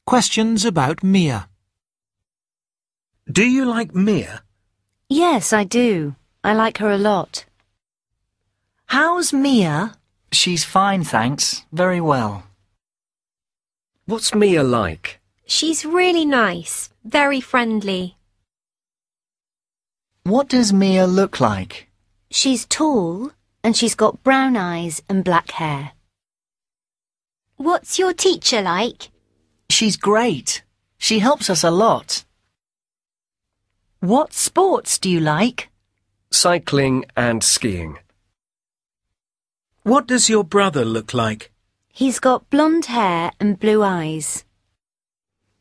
Questions about Mia. Do you like Mia? Yes, I do. I like her a lot. How's Mia? She's fine, thanks. Very well. What's Mia like? She's really nice, very friendly. What does Mia look like? She's tall and she's got brown eyes and black hair. What's your teacher like? She's great. She helps us a lot. What sports do you like? Cycling and skiing. What does your brother look like? He's got blonde hair and blue eyes.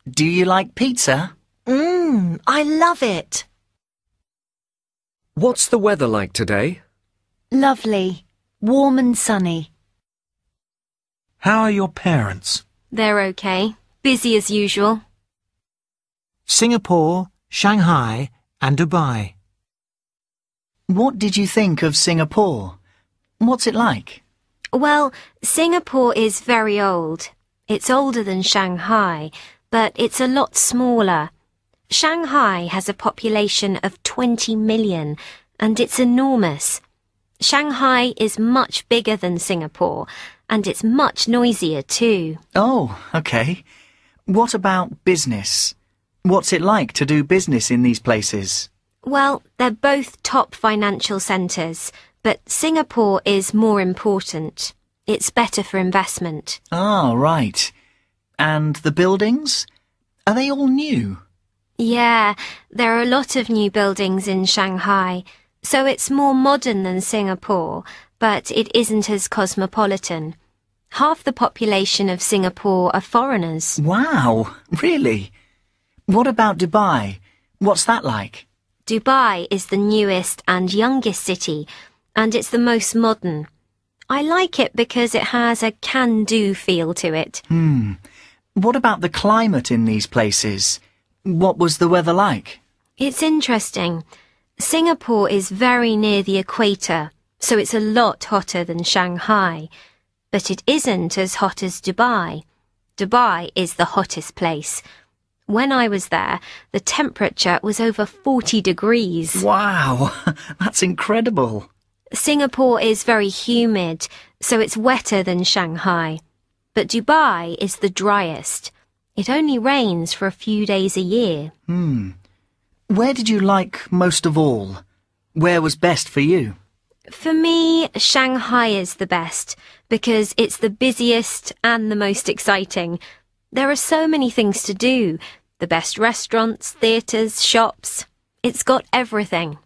Do you like pizza? I love it. What's the weather like today? Lovely, warm and sunny. How are your parents? They're okay. Busy as usual. Singapore, Shanghai and Dubai. What did you think of Singapore? What's it like? Well, Singapore is very old. It's older than Shanghai, but it's a lot smaller. Shanghai has a population of 20 million, and it's enormous. Shanghai is much bigger than Singapore, and it's much noisier too. Oh, okay. What about business? What's it like to do business in these places? Well, they're both top financial centres, but Singapore is more important. It's better for investment. Ah, right. And the buildings? Are they all new? Yeah, there are a lot of new buildings in Shanghai, so it's more modern than Singapore, but it isn't as cosmopolitan. Half the population of Singapore are foreigners. Wow, really? What about Dubai? What's that like? Dubai is the newest and youngest city, and it's the most modern. I like it because it has a can-do feel to it. What about the climate in these places? What was the weather like? It's interesting. Singapore is very near the equator, so it's a lot hotter than Shanghai. But it isn't as hot as Dubai. Dubai is the hottest place. When I was there, the temperature was over 40 degrees. Wow, that's incredible. Singapore is very humid, so it's wetter than Shanghai. But Dubai is the driest. It only rains for a few days a year. Where did you like most of all? Where was best for you? For me, Shanghai is the best, because it's the busiest and the most exciting. There are so many things to do. The best restaurants, theatres, shops. It's got everything.